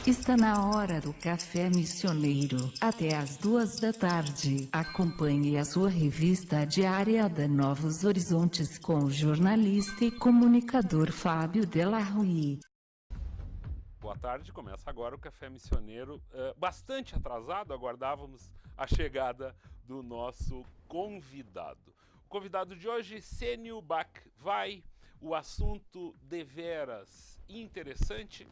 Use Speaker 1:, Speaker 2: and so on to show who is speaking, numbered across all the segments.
Speaker 1: Está na hora do Café Missioneiro, até às 2 da tarde. Acompanhe a sua revista diária da Novos Horizontes com o jornalista e comunicador Fábio Della Rui.
Speaker 2: Boa tarde, começa agora o Café Missioneiro, bastante atrasado, aguardávamos a chegada do nosso convidado. O convidado de hoje, Sênio Bach vai, o assunto deveras interessante,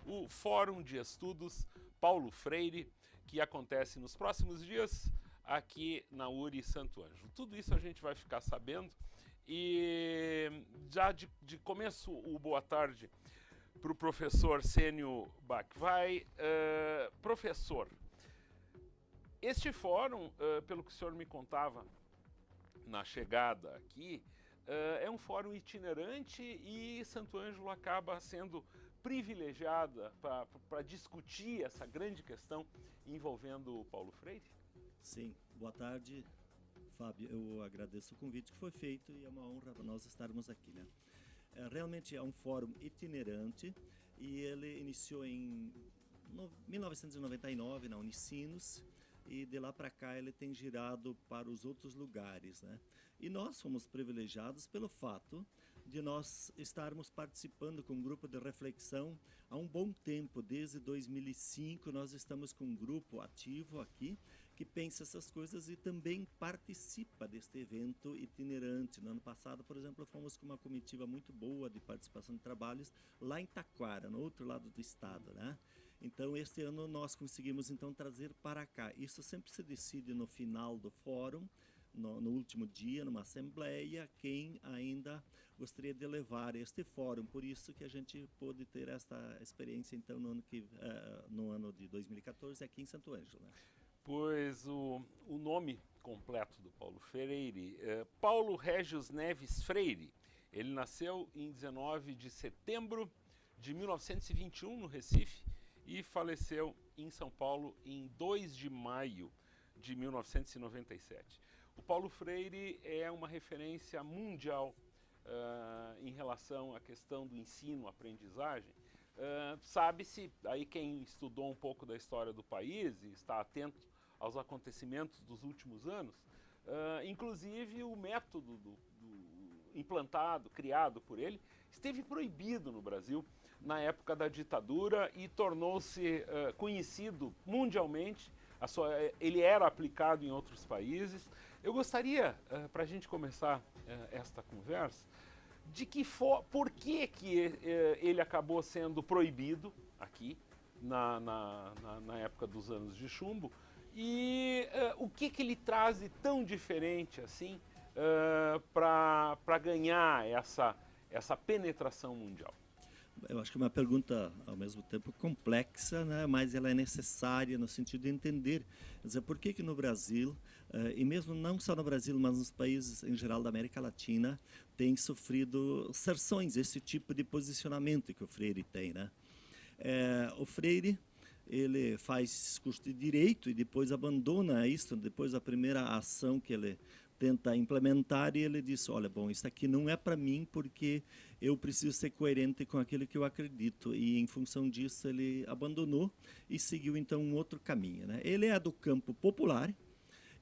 Speaker 2: o Fórum de Estudos Paulo Freire, que acontece nos próximos dias aqui na URI Santo Ângelo. Tudo isso a gente vai ficar sabendo e já de começo o boa tarde para o professor Sênio Bach. Professor, este fórum, pelo que o senhor me contava na chegada aqui, é um fórum itinerante e Santo Ângelo acaba sendo privilegiada para discutir essa grande questão envolvendo o Paulo Freire?
Speaker 3: Sim, boa tarde, Fábio. Eu agradeço o convite que foi feito e é uma honra para nós estarmos aqui, né? Realmente é um fórum itinerante e ele iniciou em 1999 na Unicinos e de lá para cá ele tem girado para os outros lugares, né? E nós fomos privilegiados pelo fato de nós estarmos participando com um grupo de reflexão há um bom tempo, desde 2005 nós estamos com um grupo ativo aqui que pensa essas coisas e também participa deste evento itinerante. No ano passado, por exemplo, fomos com uma comitiva muito boa de participação de trabalhos lá em Taquara, no outro lado do estado, né? Então, este ano nós conseguimos então trazer para cá. Isso sempre se decide no final do fórum, no último dia, numa assembleia, quem ainda gostaria de levar este fórum. Por isso que a gente pôde ter esta experiência então no ano de 2014 aqui em Santo Ângelo, né?
Speaker 2: Pois o nome completo do Paulo Freire é Paulo Régis Neves Freire. Ele nasceu em 19 de setembro de 1921 no Recife e faleceu em São Paulo em 2 de maio de 1997. O Paulo Freire é uma referência mundial em relação à questão do ensino-aprendizagem. Sabe-se, aí quem estudou um pouco da história do país e está atento aos acontecimentos dos últimos anos, inclusive o método implantado, criado por ele, esteve proibido no Brasil na época da ditadura e tornou-se conhecido mundialmente. Ele era aplicado em outros países. Eu gostaria, para a gente começar esta conversa, por que ele acabou sendo proibido aqui na época dos anos de chumbo e o que ele traz de tão diferente assim para ganhar essa penetração mundial.
Speaker 3: Eu acho que é uma pergunta, ao mesmo tempo, complexa, né? Mas ela é necessária no sentido de entender. Quer dizer, por que no Brasil, e mesmo não só no Brasil, mas nos países em geral da América Latina, tem sofrido cerções, esse tipo de posicionamento que o Freire tem, né? O Freire, ele faz curso de Direito e depois abandona isso, depois da primeira ação que ele tenta implementar, e ele disse, olha, bom, isso aqui não é para mim porque eu preciso ser coerente com aquilo que eu acredito, e em função disso ele abandonou e seguiu então um outro caminho, né? Ele é do campo popular,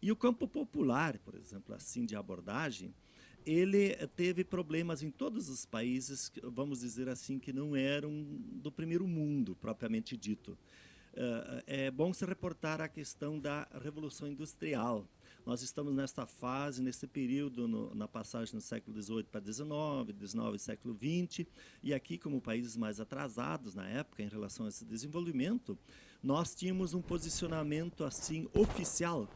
Speaker 3: e o campo popular, por exemplo, assim de abordagem, ele teve problemas em todos os países, vamos dizer assim, que não eram do primeiro mundo, propriamente dito. É bom se reportar a questão da Revolução Industrial. Nós estamos nesta fase, nesse período, na passagem do século XVIII para XIX, XIX século XX, e aqui, como países mais atrasados na época em relação a esse desenvolvimento, nós tínhamos um posicionamento assim oficial,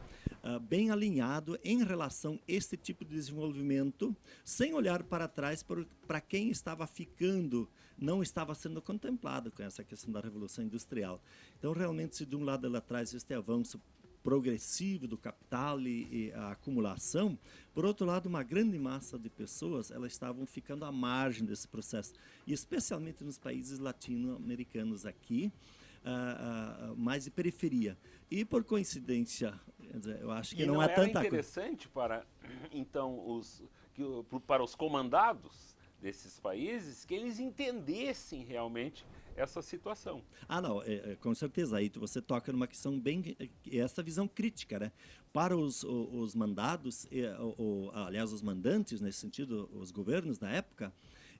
Speaker 3: bem alinhado em relação a esse tipo de desenvolvimento, sem olhar para trás para quem estava ficando, não estava sendo contemplado com essa questão da Revolução Industrial. Então, realmente, se de um lado ela traz este avanço progressivo do capital e a acumulação, por outro lado, uma grande massa de pessoas, elas estavam ficando à margem desse processo, e especialmente nos países latino-americanos aqui, mais de periferia. E por coincidência, eu acho que não é tanta coisa.
Speaker 2: Era interessante para, então, para os comandados desses países que eles entendessem realmente essa situação.
Speaker 3: Não, com certeza, aí você toca numa questão bem, essa visão crítica, né? Para os mandados, aliás, os mandantes, nesse sentido, os governos na época,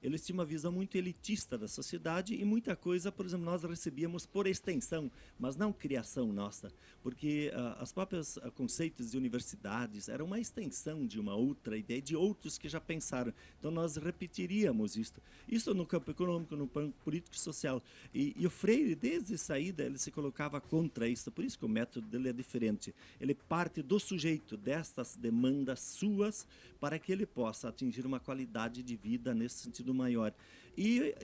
Speaker 3: eles tinham uma visão muito elitista da sociedade e muita coisa, por exemplo, nós recebíamos por extensão, mas não criação nossa, porque as próprias conceitos de universidades eram uma extensão de uma outra ideia, de outros que já pensaram. Então nós repetiríamos isso no campo econômico, no campo político e social. E o Freire, desde a saída, ele se colocava contra isso, por isso que o método dele é diferente. Ele parte do sujeito, destas demandas suas, para que ele possa atingir uma qualidade de vida nesse sentido maior. E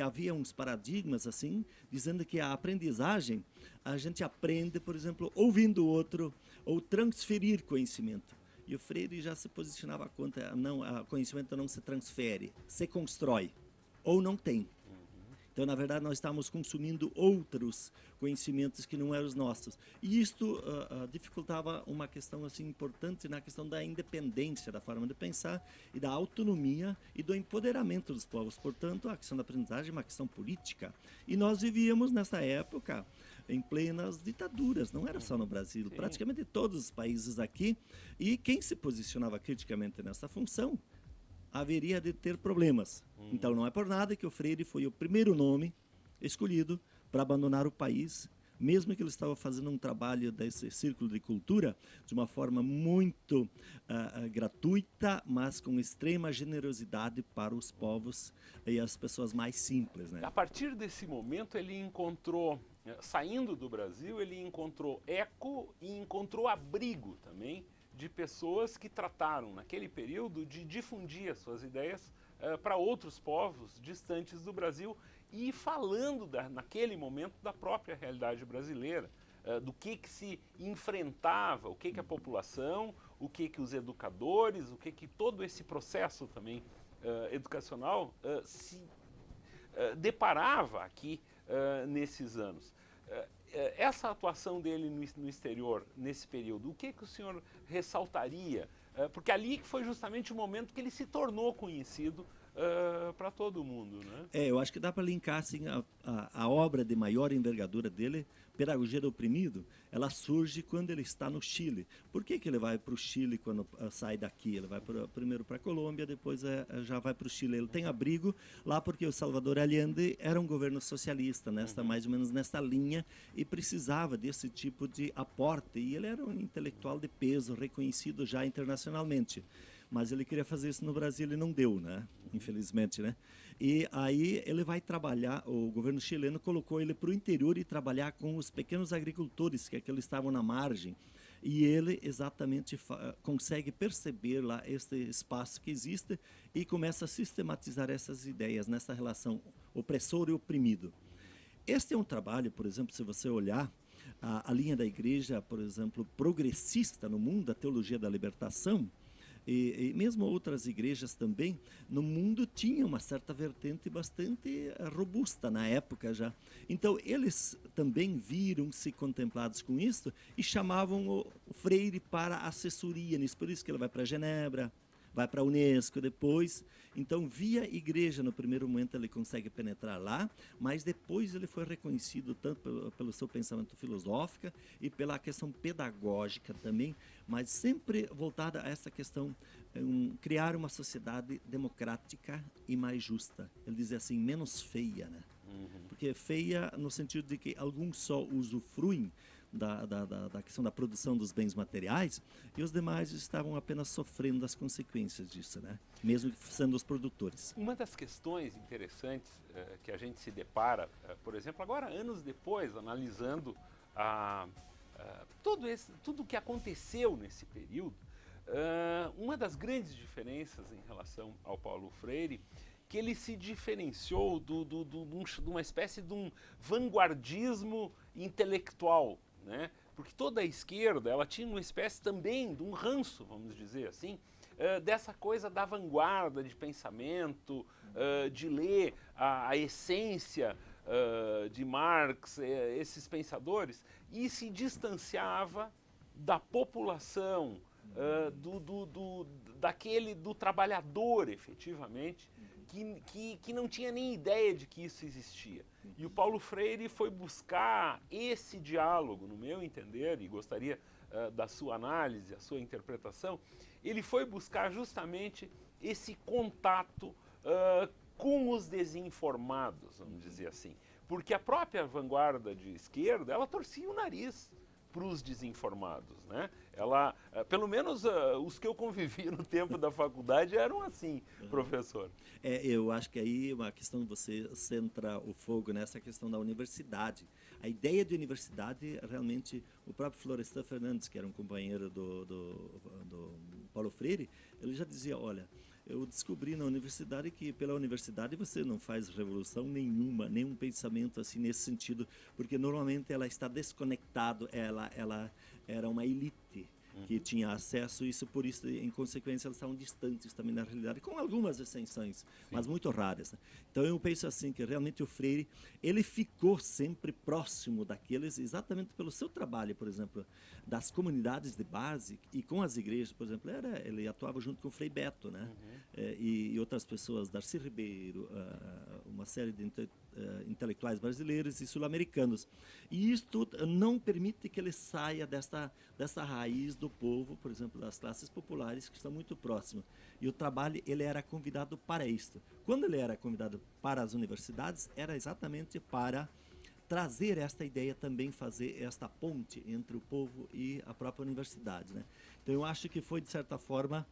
Speaker 3: havia uns paradigmas assim, dizendo que a aprendizagem, a gente aprende, por exemplo, ouvindo o outro, ou transferir conhecimento. E o Freire já se posicionava contra, o conhecimento não se transfere, se constrói, ou não tem. Então, na verdade, nós estávamos consumindo outros conhecimentos que não eram os nossos. E isto dificultava uma questão assim importante na questão da independência da forma de pensar e da autonomia e do empoderamento dos povos. Portanto, a questão da aprendizagem é uma questão política. E nós vivíamos, nessa época, em plenas ditaduras. Não era só no Brasil,
Speaker 2: Sim.
Speaker 3: praticamente todos os países aqui. E quem se posicionava criticamente nessa função haveria de ter problemas. Então não é por nada que o Freire foi o primeiro nome escolhido para abandonar o país, mesmo que ele estava fazendo um trabalho desse círculo de cultura de uma forma muito gratuita, mas com extrema generosidade para os povos e as pessoas mais simples, né?
Speaker 2: A partir desse momento ele encontrou, saindo do Brasil, ele encontrou eco e encontrou abrigo também de pessoas que trataram, naquele período, de difundir as suas ideias para outros povos distantes do Brasil e falando, naquele momento, da própria realidade brasileira, do que se enfrentava, o que a população, o que os educadores, o que todo esse processo também educacional se deparava aqui nesses anos. Essa atuação dele no exterior, nesse período, o que o senhor ressaltaria? Porque ali foi justamente o momento que ele se tornou conhecido para todo mundo, né?
Speaker 3: Eu acho que dá para linkar assim, a obra de maior envergadura dele, Pedagogia do Oprimido, ela surge quando ele está no Chile. Por que ele vai para o Chile quando sai daqui? Ele vai primeiro para a Colômbia, depois já vai para o Chile. Ele tem abrigo lá porque o Salvador Allende era um governo socialista, mais ou menos nesta linha, e precisava desse tipo de aporte. E ele era um intelectual de peso, reconhecido já internacionalmente. Mas ele queria fazer isso no Brasil e não deu, né? Infelizmente, né? E aí ele vai trabalhar, o governo chileno colocou ele para o interior e trabalhar com os pequenos agricultores, que aqueles estavam na margem. E ele exatamente consegue perceber lá esse espaço que existe e começa a sistematizar essas ideias nessa relação opressor e oprimido. Este é um trabalho, por exemplo, se você olhar a linha da igreja, por exemplo, progressista no mundo, a teologia da libertação, e mesmo outras igrejas também, no mundo tinham uma certa vertente bastante robusta na época já. Então, eles também viram-se contemplados com isso e chamavam o Freire para assessoria nisso. Por isso que ele vai para Genebra, vai para a Unesco depois. Então, via igreja, no primeiro momento ele consegue penetrar lá, mas depois ele foi reconhecido tanto pelo seu pensamento filosófico e pela questão pedagógica também, mas sempre voltada a essa questão, criar uma sociedade democrática e mais justa. Ele dizia assim, menos feia, né? Porque feia no sentido de que alguns só usufruem da questão da produção dos bens materiais e os demais estavam apenas sofrendo as consequências disso, né? Mesmo sendo os produtores.
Speaker 2: Uma das questões interessantes que a gente se depara, por exemplo, agora anos depois, analisando tudo o que aconteceu nesse período, uma das grandes diferenças em relação ao Paulo Freire, que ele se diferenciou de uma espécie de um vanguardismo intelectual, né? Porque toda a esquerda ela tinha uma espécie também de um ranço, vamos dizer assim, dessa coisa da vanguarda de pensamento, de ler a essência de Marx, esses pensadores, e se distanciava da população, do trabalhador, efetivamente, que não tinha nem ideia de que isso existia. E o Paulo Freire foi buscar esse diálogo, no meu entender, e gostaria da sua análise, a sua interpretação, ele foi buscar justamente esse contato com os desinformados, vamos dizer assim. Porque a própria vanguarda de esquerda, ela torcia o nariz para os desinformados, né? Ela, pelo menos os que eu convivi no tempo da faculdade eram assim, professor.
Speaker 3: Eu acho que aí uma questão, você centra o fogo nessa questão da universidade. A ideia de universidade, realmente, o próprio Florestan Fernandes, que era um companheiro do Paulo Freire, ele já dizia, olha, eu descobri na universidade que pela universidade você não faz revolução nenhuma, nenhum pensamento assim nesse sentido, porque normalmente ela está desconectado, ela era uma elite que tinha acesso, isso por isso, em consequência, elas estavam distantes também da realidade, com algumas exceções, mas muito raras, né? Então eu penso assim, que realmente o Freire, ele ficou sempre próximo daqueles, exatamente pelo seu trabalho, por exemplo, das comunidades de base e com as igrejas, por exemplo, ele atuava junto com o Frei Beto, né? E outras pessoas, Darcy Ribeiro, uma série de intelectuais brasileiros e sul-americanos. E isto não permite que ele saia dessa raiz do povo, por exemplo, das classes populares, que estão muito próximos. E o trabalho, ele era convidado para isto. Quando ele era convidado para as universidades, era exatamente para trazer esta ideia, também fazer esta ponte entre o povo e a própria universidade, né? Então eu acho que foi, de certa forma,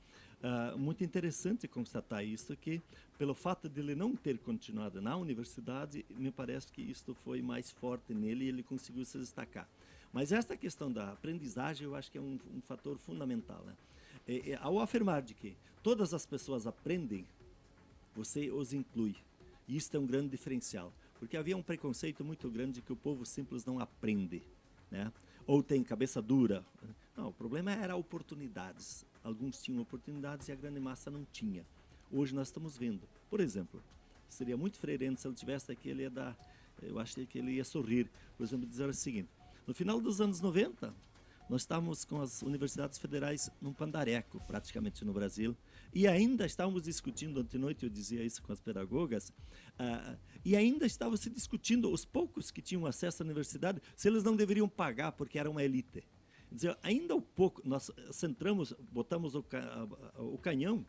Speaker 3: muito interessante constatar isso, que pelo fato de ele não ter continuado na universidade, me parece que isto foi mais forte nele e ele conseguiu se destacar. Mas esta questão da aprendizagem, eu acho que é um fator fundamental, né? Ao afirmar de que todas as pessoas aprendem, você os inclui. E isso é um grande diferencial, porque havia um preconceito muito grande de que o povo simples não aprende, né? Ou tem cabeça dura. Não, o problema era oportunidades. Alguns tinham oportunidades e a grande massa não tinha. Hoje nós estamos vendo. Por exemplo, seria muito freirento se ele tivesse aqui, eu acho que ele ia sorrir. Por exemplo, dizer o seguinte, no final dos anos 90, nós estávamos com as universidades federais num pandareco, praticamente no Brasil, e ainda estávamos discutindo, ontem à noite eu dizia isso com as pedagogas, e ainda estava se discutindo, os poucos que tinham acesso à universidade, se eles não deveriam pagar porque era uma elite. Quer dizer, ainda um pouco, nós centramos, botamos o canhão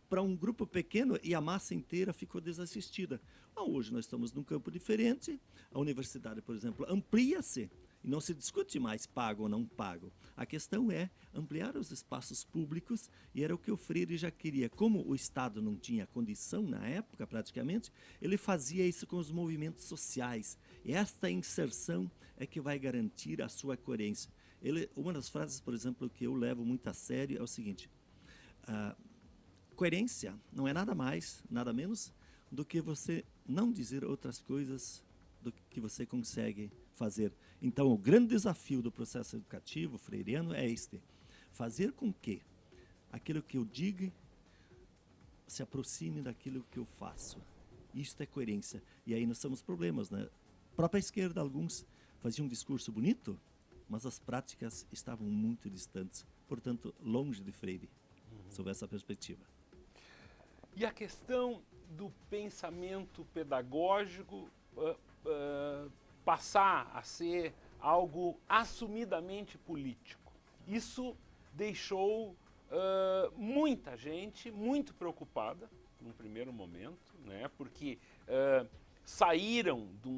Speaker 3: para um grupo pequeno e a massa inteira ficou desassistida. Hoje nós estamos num campo diferente, a universidade, por exemplo, amplia-se, e não se discute mais pago ou não pago. A questão é ampliar os espaços públicos, e era o que o Freire já queria. Como o Estado não tinha condição na época, praticamente, ele fazia isso com os movimentos sociais. E esta inserção é que vai garantir a sua coerência. Uma das frases, por exemplo, que eu levo muito a sério é o seguinte, coerência não é nada mais, nada menos, do que você não dizer outras coisas do que você consegue fazer. Então, o grande desafio do processo educativo freiriano é fazer com que aquilo que eu diga se aproxime daquilo que eu faço. Isto é coerência. E aí nós temos problemas, né? A própria esquerda, alguns faziam um discurso bonito, mas as práticas estavam muito distantes, portanto, longe de Freire, sob essa perspectiva.
Speaker 2: E a questão do pensamento pedagógico passar a ser algo assumidamente político. Isso deixou muita gente muito preocupada num primeiro momento, né? Porque saíram de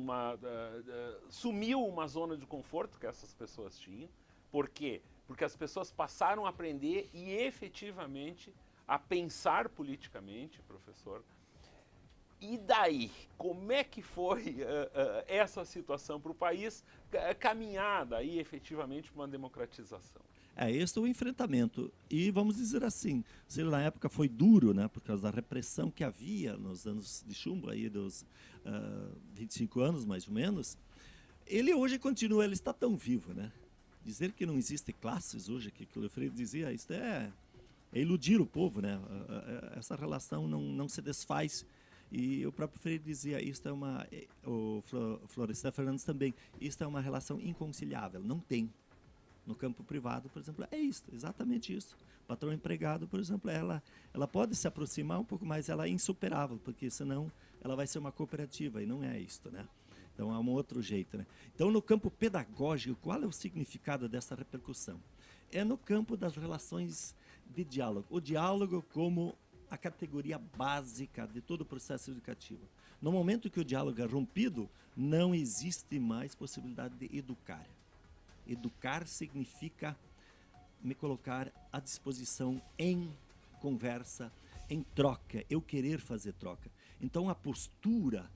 Speaker 2: sumiu uma zona de conforto que essas pessoas tinham. Por quê? Porque as pessoas passaram a aprender e efetivamente a pensar politicamente, professor. E daí, como é que foi essa situação para o país caminhar daí efetivamente para uma democratização?
Speaker 3: Esse é o enfrentamento. E vamos dizer assim, se na época foi duro, né, por causa da repressão que havia nos anos de chumbo, aí dos 25 anos mais ou menos, ele hoje continua, ele está tão vivo, né? Dizer que não existe classes hoje, que o Freire dizia, isso é iludir o povo, né? Essa relação não se desfaz. E o próprio Freire dizia, o Florestan Fernandes também, isto é uma relação inconciliável, não tem. No campo privado, por exemplo, é isso, exatamente isso. Patrão empregado, por exemplo, ela pode se aproximar um pouco, mas ela é insuperável, porque senão ela vai ser uma cooperativa, e não é isso, né? Então, é um outro jeito, né? Então, no campo pedagógico, qual é o significado dessa repercussão? É no campo das relações de diálogo. O diálogo como a categoria básica de todo o processo educativo. No momento que o diálogo é rompido, não existe mais possibilidade de educar. Educar significa me colocar à disposição em conversa, em troca, eu querer fazer troca. Então, a postura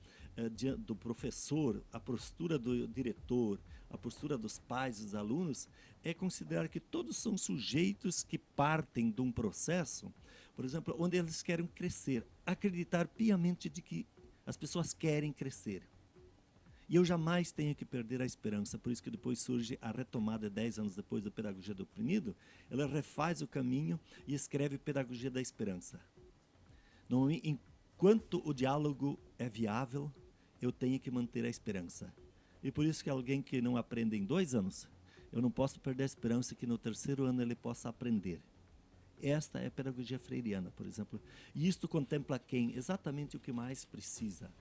Speaker 3: do professor, a postura do diretor, a postura dos pais, dos alunos, é considerar que todos são sujeitos que partem de um processo, por exemplo, onde eles querem crescer, acreditar piamente de que as pessoas querem crescer. E eu jamais tenho que perder a esperança, por isso que depois surge a retomada, 10 anos depois, da Pedagogia do Oprimido, ela refaz o caminho e escreve Pedagogia da Esperança. Enquanto o diálogo é viável, eu tenho que manter a esperança. E por isso que alguém que não aprende em 2 anos, eu não posso perder a esperança que no 3º ano ele possa aprender. Esta é a pedagogia freiriana, por exemplo. E isto contempla quem? Exatamente o que mais precisa.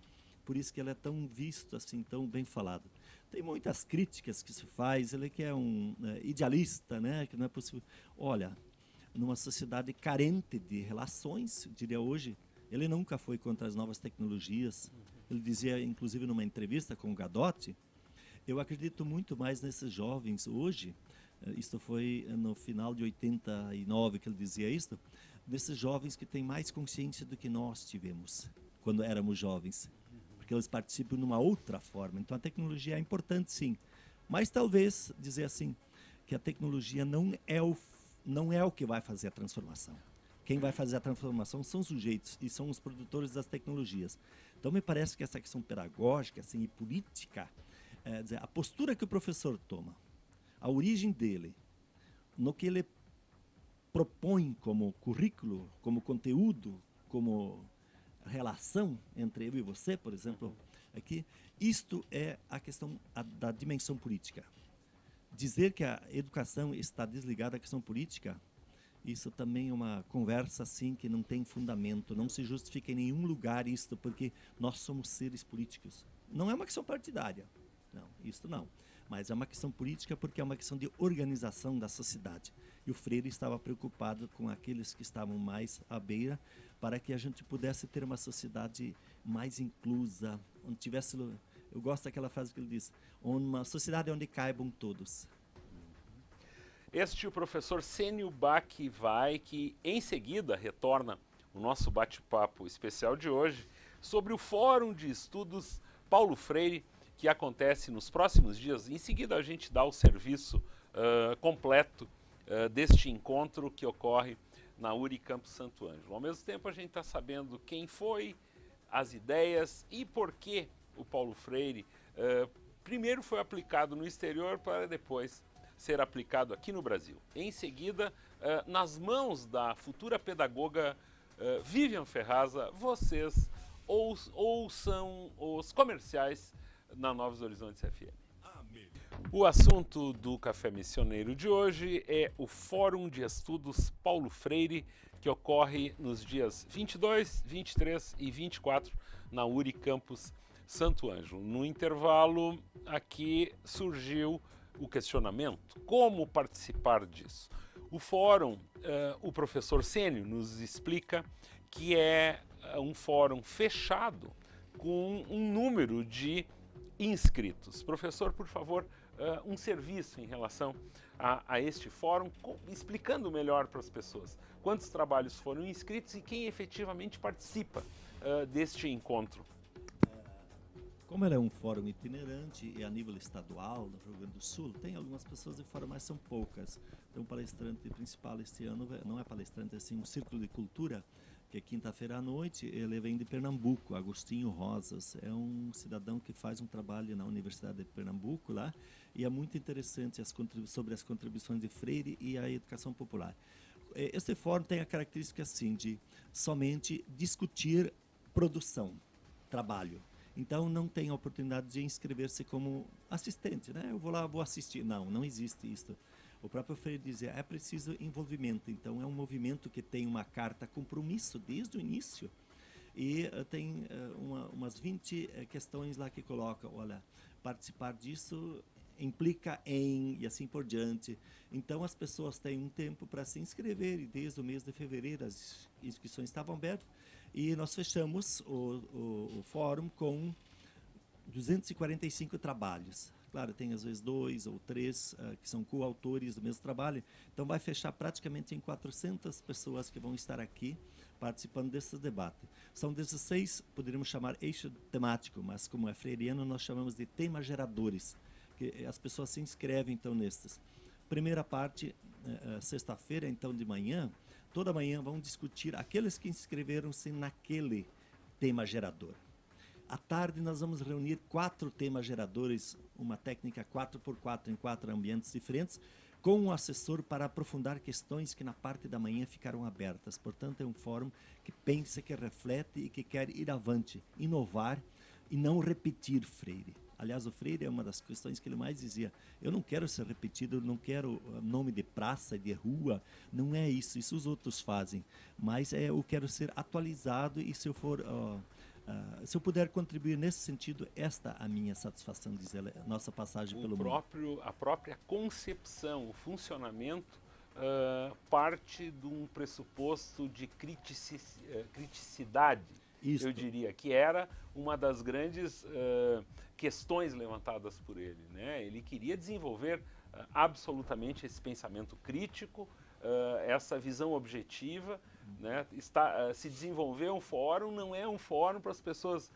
Speaker 3: Por isso que ele é tão visto, assim, tão bem falado. Tem muitas críticas que se faz, ele que é um idealista, né, que não é possível. Olha, numa sociedade carente de relações, diria hoje, ele nunca foi contra as novas tecnologias. Ele dizia, inclusive, numa entrevista com o Gadotti, eu acredito muito mais nesses jovens hoje, isto foi no final de 89 que ele dizia isso, desses jovens que têm mais consciência do que nós tivemos quando éramos jovens, porque eles participam de uma outra forma. Então a tecnologia é importante, sim, mas talvez dizer assim, que a tecnologia não é o que vai fazer a transformação. Quem vai fazer a transformação são os sujeitos e são os produtores das tecnologias. Então me parece que essa questão pedagógica, assim, e política, dizer, a postura que o professor toma, a origem dele, no que ele propõe como currículo, como conteúdo, como relação entre eu e você, por exemplo, aqui, isto é a questão da dimensão política. Dizer que a educação está desligada da questão política, isso também é uma conversa assim que não tem fundamento, não se justifica em nenhum lugar isto, porque nós somos seres políticos. Não é uma questão partidária, não, isso não. Mas é uma questão política porque é uma questão de organização da sociedade. E o Freire estava preocupado com aqueles que estavam mais à beira, para que a gente pudesse ter uma sociedade mais inclusa, onde tivesse... Eu gosto daquela frase que ele diz, uma sociedade onde caibam todos.
Speaker 2: Este é o professor Sênio Bach Vai, que em seguida retorna o nosso bate-papo especial de hoje sobre o Fórum de Estudos Paulo Freire, que acontece nos próximos dias. Em seguida a gente dá o serviço completo deste encontro que ocorre na URI Campus Santo Ângelo. Ao mesmo tempo a gente está sabendo quem foi, as ideias e por que o Paulo Freire primeiro foi aplicado no exterior para depois ser aplicado aqui no Brasil. Em seguida, nas mãos da futura pedagoga Vivian Ferraza, vocês ouçam os comerciais na Novos Horizontes FM. O assunto do Café Missioneiro de hoje é o Fórum de Estudos Paulo Freire, que ocorre nos dias 22, 23 e 24 na URI Campus Santo Ângelo. No intervalo, aqui surgiu o questionamento, como participar disso? O fórum, o professor Sênio nos explica que é um fórum fechado com um número de inscritos. Professor, por favor, um serviço em relação a este fórum, explicando melhor para as pessoas quantos trabalhos foram inscritos e quem efetivamente participa deste encontro.
Speaker 3: Como ele é um fórum itinerante e a nível estadual no Rio Grande do Sul, tem algumas pessoas de fora, mas são poucas. Então o palestrante principal este ano não é palestrante, é assim, um círculo de cultura, que é quinta-feira à noite, ele vem de Pernambuco, Agostinho Rosas. É um cidadão que faz um trabalho na Universidade de Pernambuco lá, e é muito interessante sobre as contribuições de Freire e a educação popular. Este fórum tem a característica assim, de somente discutir produção, trabalho. Então não tem a oportunidade de inscrever-se como assistente, né? Eu vou lá, vou assistir. Não existe isso. O próprio Freire dizia, é preciso envolvimento. Então, é um movimento que tem uma carta compromisso desde o início. E tem umas 20 questões lá que colocam, olha, participar disso implica em, e assim por diante. Então, as pessoas têm um tempo para se inscrever, e desde o mês de fevereiro as inscrições estavam abertas, e nós fechamos o fórum com 245 trabalhos. Claro, tem às vezes 2 ou 3 que são coautores do mesmo trabalho, então vai fechar praticamente em 400 pessoas que vão estar aqui participando desse debate. São 16, poderíamos chamar eixo temático, mas como é freiriano, nós chamamos de temas geradores, que as pessoas se inscrevem então nestes. Primeira parte, sexta-feira, então de manhã, toda manhã vão discutir aqueles que inscreveram-se naquele tema gerador. À tarde nós vamos reunir 4 temas geradores, uma técnica 4x4 em 4 ambientes diferentes, com um assessor para aprofundar questões que na parte da manhã ficaram abertas. Portanto, é um fórum que pensa, que reflete e que quer ir avante, inovar e não repetir Freire. Aliás, o Freire é uma das questões que ele mais dizia, eu não quero ser repetido, não quero nome de praça, de rua, não é isso, isso os outros fazem, mas eu quero ser atualizado e se eu for... se eu puder contribuir nesse sentido, esta é a minha satisfação, diz ela, nossa passagem pelo mundo.
Speaker 2: A própria concepção, o funcionamento, parte de um pressuposto de criticidade, eu diria, que era uma das grandes questões levantadas por ele, né? Ele queria desenvolver absolutamente esse pensamento crítico, essa visão objetiva, né? Se desenvolver um fórum, não é um fórum para as pessoas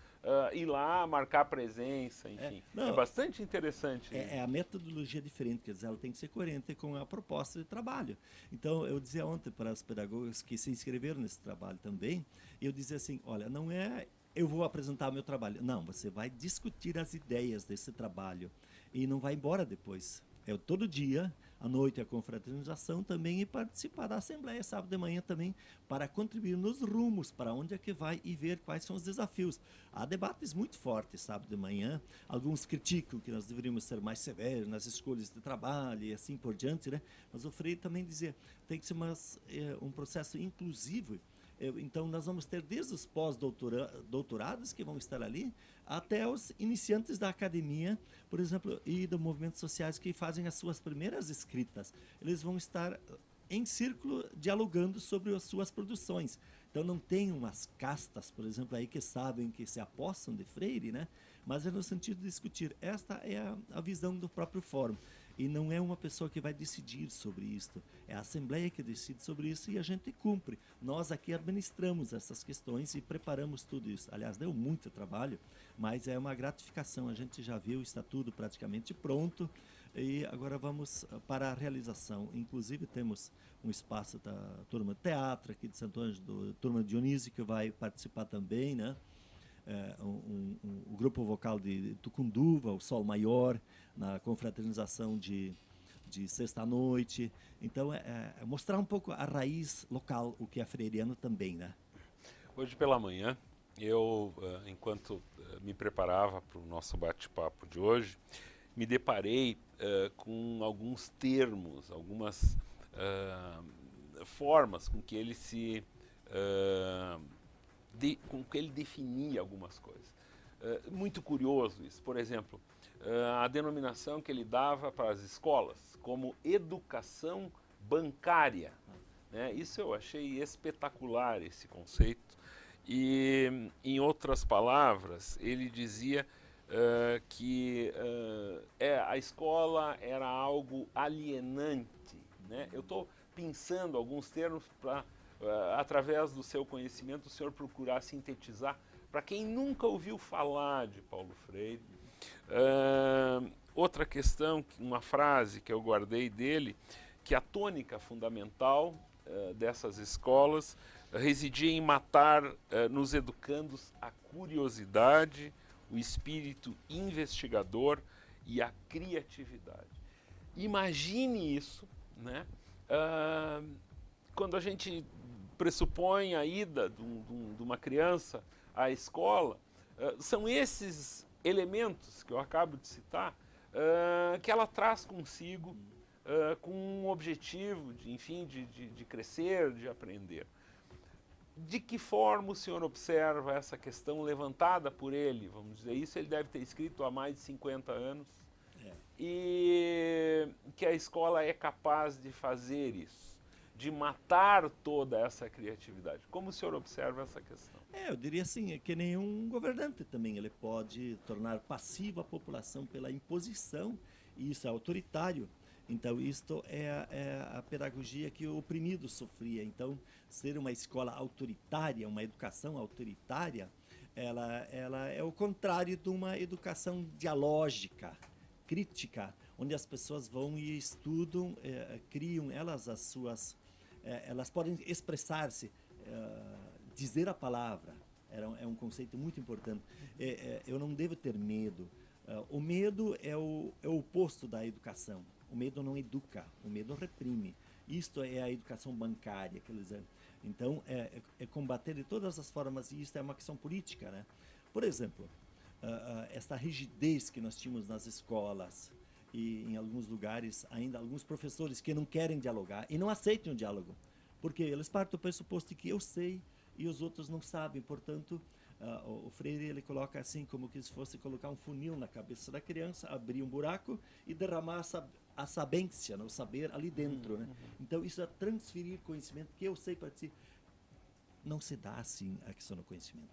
Speaker 2: ir lá, marcar presença, enfim. É bastante interessante.
Speaker 3: É a metodologia diferente, quer dizer, ela tem que ser coerente com a proposta de trabalho. Então, eu dizia ontem para os pedagogos que se inscreveram nesse trabalho também, eu dizia assim, olha, não é eu vou apresentar o meu trabalho. Não, você vai discutir as ideias desse trabalho e não vai embora depois. É todo dia, à noite, a confraternização também e participar da Assembleia, sábado de manhã também, para contribuir nos rumos, para onde é que vai e ver quais são os desafios. Há debates muito fortes sábado de manhã, alguns criticam que nós deveríamos ser mais severos nas escolhas de trabalho e assim por diante, né? Mas o Freire também dizia, tem que ser um processo inclusivo. Então, nós vamos ter desde os pós-doutorados que vão estar ali, até os iniciantes da academia, por exemplo, e dos movimentos sociais que fazem as suas primeiras escritas. Eles vão estar em círculo dialogando sobre as suas produções. Então, não tem umas castas, por exemplo, aí que sabem, que se apossam de Freire, né? Mas é no sentido de discutir. Esta é a visão do próprio fórum. E não é uma pessoa que vai decidir sobre isto, é a Assembleia que decide sobre isso e a gente cumpre. Nós aqui administramos essas questões e preparamos tudo isso. Aliás, deu muito trabalho, mas é uma gratificação. A gente já viu, está tudo praticamente pronto e agora vamos para a realização. Inclusive temos um espaço da turma de teatro aqui de Santo Ângelo, da turma de Dionísio, que vai participar também, né? O grupo vocal de Tucunduva, o Sol Maior, na confraternização de sexta-noite. Então, é mostrar um pouco a raiz local, o que é freiriano também, né?
Speaker 2: Hoje pela manhã, eu, enquanto me preparava para o nosso bate-papo de hoje, me deparei com alguns termos, algumas formas com que ele se... com que ele definia algumas coisas. Muito curioso isso. Por exemplo, a denominação que ele dava para as escolas como educação bancária, né? Isso eu achei espetacular, esse conceito. E, em outras palavras, ele dizia que a escola era algo alienante, né? Eu estou pensando alguns termos para... através do seu conhecimento, o senhor procurar sintetizar, para quem nunca ouviu falar de Paulo Freire. Outra questão, uma frase que eu guardei dele, que a tônica fundamental dessas escolas residia em matar nos educandos a curiosidade, o espírito investigador e a criatividade. Imagine isso, né? Quando a gente pressupõe a ida de uma criança à escola, são esses elementos que eu acabo de citar que ela traz consigo com um objetivo, enfim, de crescer, de aprender. De que forma o senhor observa essa questão levantada por ele, vamos dizer isso, ele deve ter escrito há mais de 50 anos, e que a escola é capaz de fazer isso, de matar toda essa criatividade? Como o senhor observa essa questão?
Speaker 3: Eu diria assim, é que nenhum governante também, ele pode tornar passiva a população pela imposição, e isso é autoritário. Então, isto é a pedagogia que o oprimido sofria. Então, ser uma escola autoritária, uma educação autoritária, ela é o contrário de uma educação dialógica, crítica, onde as pessoas vão e estudam, criam elas as suas... elas podem expressar-se, dizer a palavra. É um conceito muito importante. Eu não devo ter medo. O medo é o oposto da educação. O medo não educa, o medo reprime. Isto é a educação bancária, quer dizer. Então, é combater de todas as formas, e isso é uma questão política, né? Por exemplo, essa rigidez que nós tínhamos nas escolas, e em alguns lugares ainda alguns professores que não querem dialogar e não aceitam o diálogo, porque eles partem do pressuposto de que eu sei e os outros não sabem. Portanto, o Freire, ele coloca assim, como que se fosse colocar um funil na cabeça da criança, abrir um buraco e derramar a sabência, o saber ali dentro, né? Então, isso é transferir conhecimento que eu sei para ti. Não se dá assim a questão do conhecimento.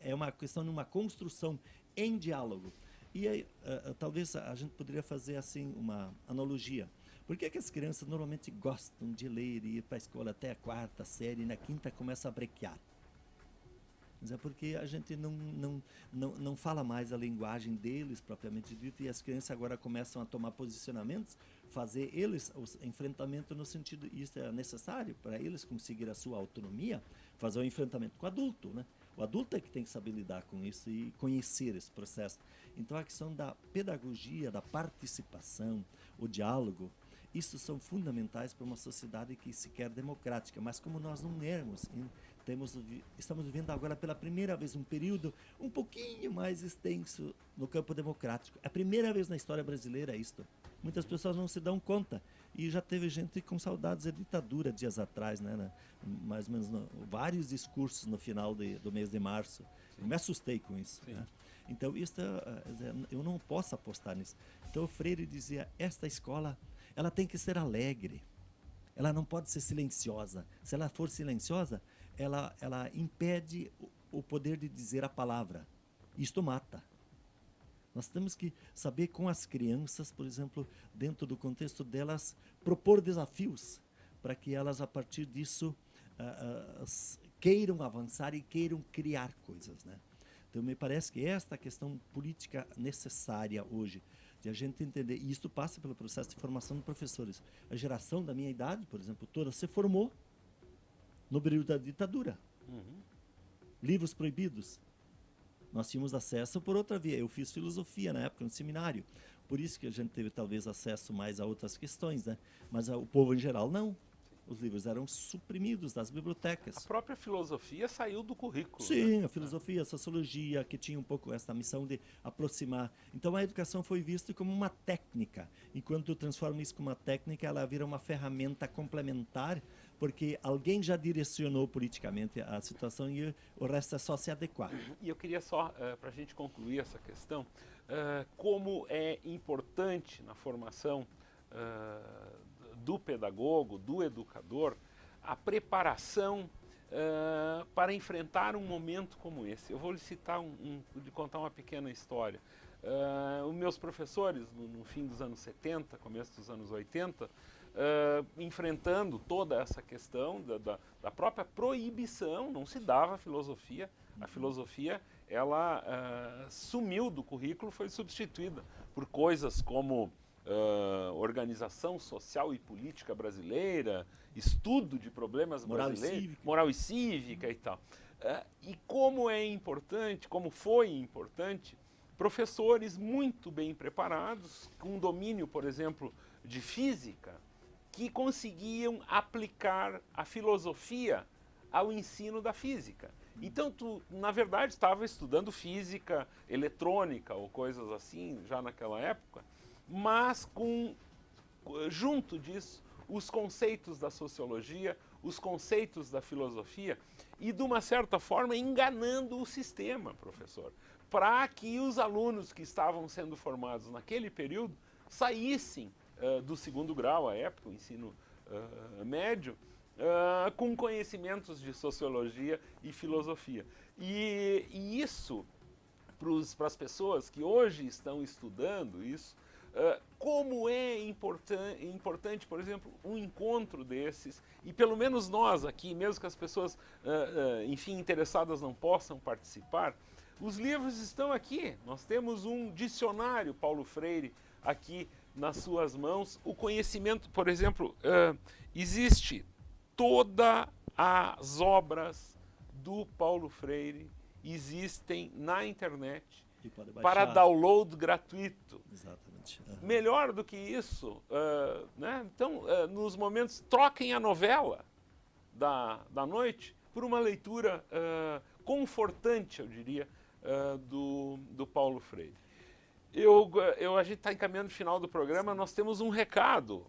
Speaker 3: É uma questão de uma construção em diálogo. E aí, talvez a gente poderia fazer assim uma analogia. Por que as crianças normalmente gostam de ler e ir para a escola até a 4ª série e na 5ª começa a brequear? Mas é porque a gente não fala mais a linguagem deles, propriamente dito, e as crianças agora começam a tomar posicionamentos, fazer eles os enfrentamentos no sentido, isso é necessário para eles conseguir a sua autonomia, fazer o enfrentamento com o adulto, né? O adulto é que tem que saber lidar com isso e conhecer esse processo. Então, a questão da pedagogia, da participação, o diálogo, isso são fundamentais para uma sociedade que se quer democrática. Mas como nós não éramos, estamos vivendo agora pela primeira vez um período um pouquinho mais extenso no campo democrático. É a primeira vez na história brasileira isto. Muitas pessoas não se dão conta. E já teve gente com saudades da ditadura dias atrás, né? Mais ou menos vários discursos no final do mês de março. Sim. Eu me assustei com isso. Né? Então, isso, eu não posso apostar nisso. Então, o Freire dizia, esta escola, ela tem que ser alegre. Ela não pode ser silenciosa. Se ela for silenciosa, ela impede o poder de dizer a palavra. Isto mata. Nós temos que saber com as crianças, por exemplo, dentro do contexto delas, propor desafios para que elas, a partir disso, queiram avançar e queiram criar coisas, né? Então, me parece que esta questão política necessária hoje, de a gente entender, e isso passa pelo processo de formação de professores. A geração da minha idade, por exemplo, toda se formou no período da ditadura. Livros proibidos. Nós tínhamos acesso por outra via. Eu fiz filosofia na época no seminário. Por isso que a gente teve talvez acesso mais a outras questões, né? Mas o povo em geral não. Os livros eram suprimidos das bibliotecas.
Speaker 2: A própria filosofia saiu do currículo.
Speaker 3: Sim, né? A filosofia, a sociologia, que tinha um pouco essa missão de aproximar. Então a educação foi vista como uma técnica. E quando tu transforma isso como uma técnica, ela vira uma ferramenta complementar, porque alguém já direcionou politicamente a situação e o resto é só se adequar.
Speaker 2: E eu queria só, para a gente concluir essa questão, como é importante na formação do pedagogo, do educador, a preparação para enfrentar um momento como esse. Eu vou lhe citar, lhe contar uma pequena história. Os meus professores, no fim dos anos 70, começo dos anos 80, enfrentando toda essa questão da própria proibição, não se dava filosofia. A filosofia, ela sumiu do currículo, foi substituída por coisas como organização social e política brasileira, estudo de problemas brasileiros, moral e cívica e tal. E como é importante, como foi importante, professores muito bem preparados, com domínio, por exemplo, de física, que conseguiam aplicar a filosofia ao ensino da física. Então, tu, na verdade, estava estudando física eletrônica ou coisas assim, já naquela época, mas com junto disso, os conceitos da sociologia, os conceitos da filosofia e, de uma certa forma, enganando o sistema, professor, para que os alunos que estavam sendo formados naquele período saíssem do segundo grau, à época, o ensino médio, com conhecimentos de sociologia e filosofia. E isso, para as pessoas que hoje estão estudando isso, como é importante, por exemplo, um encontro desses, e pelo menos nós aqui, mesmo que as pessoas, enfim, interessadas não possam participar, os livros estão aqui. Nós temos um dicionário Paulo Freire aqui nas suas mãos. O conhecimento, por exemplo, existe todas as obras do Paulo Freire, existem na internet para download gratuito.
Speaker 3: Exatamente.
Speaker 2: Melhor do que isso, né? Então, nos momentos, troquem a novela da noite por uma leitura confortante, eu diria, do Paulo Freire. A gente está encaminhando o final do programa. Nós temos um recado,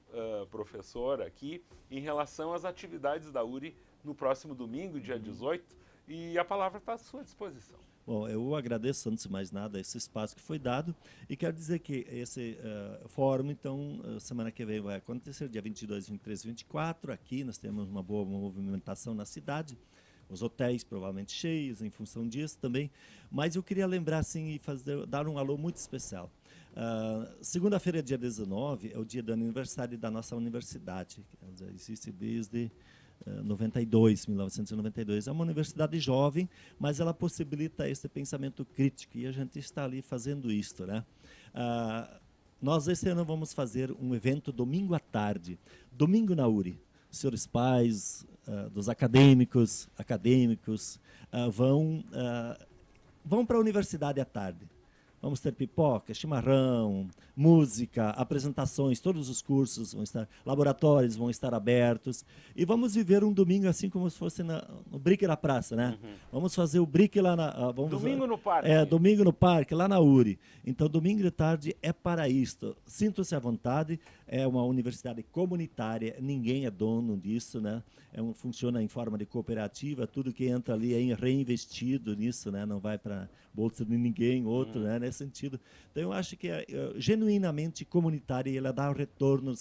Speaker 2: professor, aqui, em relação às atividades da URI no próximo domingo, dia 18, e a palavra está à sua disposição.
Speaker 3: Bom, eu agradeço, antes de mais nada, esse espaço que foi dado e quero dizer que esse fórum, então, semana que vem vai acontecer, dia 22, 23 e 24, aqui nós temos uma boa movimentação na cidade, os hotéis provavelmente cheios em função disso também, mas eu queria lembrar, assim, e dar um alô muito especial. Segunda-feira, dia 19, é o dia do aniversário da nossa universidade, que existe desde 1992. É uma universidade jovem, mas ela possibilita esse pensamento crítico e a gente está ali fazendo isto, né? Nós esse ano vamos fazer um evento domingo à tarde, domingo na URI. Os senhores pais, dos acadêmicos vão para a universidade à tarde. Vamos ter pipoca, chimarrão, música, apresentações, todos os cursos vão estar, laboratórios vão estar abertos. E vamos viver um domingo assim como se fosse no Brick na praça, né? Uhum. Vamos fazer o Brick lá na...
Speaker 2: domingo no parque.
Speaker 3: Domingo no parque, lá na URI. Então, domingo de tarde é para isto. Sintam-se à vontade, é uma universidade comunitária, ninguém é dono disso, né? Funciona em forma de cooperativa, tudo que entra ali é reinvestido nisso, né? Não vai para bolsa de ninguém, outro, né? Nesse sentido. Então, eu acho que é genuinamente comunitária e ela dá um retorno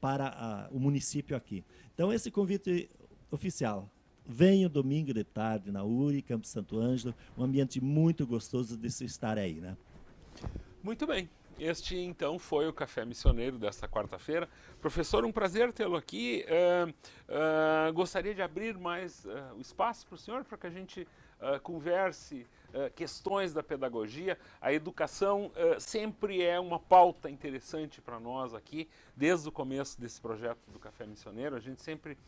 Speaker 3: para o município aqui. Então, esse convite oficial. Venha domingo de tarde na URI, Campo Santo Ângelo, um ambiente muito gostoso de se estar aí, né?
Speaker 2: Muito bem. Este, então, foi o Café Missioneiro desta quarta-feira. Professor, um prazer tê-lo aqui. Gostaria de abrir mais o espaço para o senhor, para que a gente converse questões da pedagogia. A educação sempre é uma pauta interessante para nós aqui, desde o começo desse projeto do Café Missioneiro. A gente sempre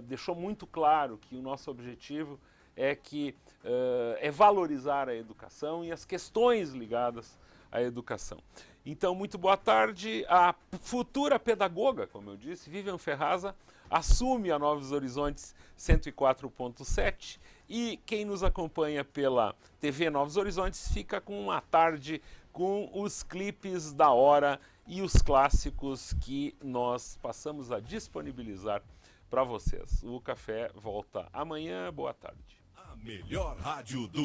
Speaker 2: deixou muito claro que o nosso objetivo é valorizar a educação e as questões ligadas à educação. Então, muito boa tarde. A futura pedagoga, como eu disse, Vivian Ferraza, assume a Novos Horizontes 104.7 e quem nos acompanha pela TV Novos Horizontes fica com uma tarde com os clipes da hora e os clássicos que nós passamos a disponibilizar para vocês. O café volta amanhã. Boa tarde.
Speaker 4: A melhor rádio do